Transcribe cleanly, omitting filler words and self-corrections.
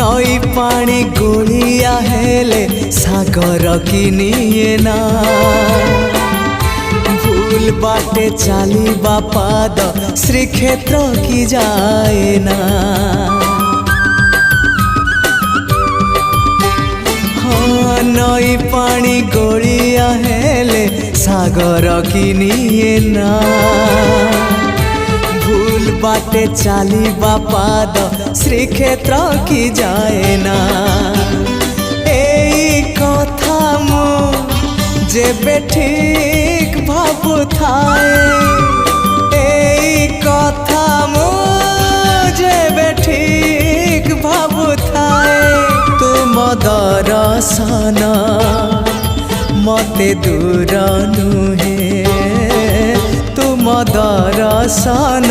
नई पानी गोलिया हेले सागर किनिए ना भूल बाटे चालिबा पाद श्रीक्षेत्र की जाए ना। हाँ नई पानी गोलिया हेले सागर किनिए ना भूल बाटे चालिबा पाद श्रीक्षेत्र की जाए ना। एई कथा मु जेबे ठीक भाबु थाए एई कथा मु जेबे ठीक भाबु थाए तुम दर्शन मते दूर नुहे तुम दर्शन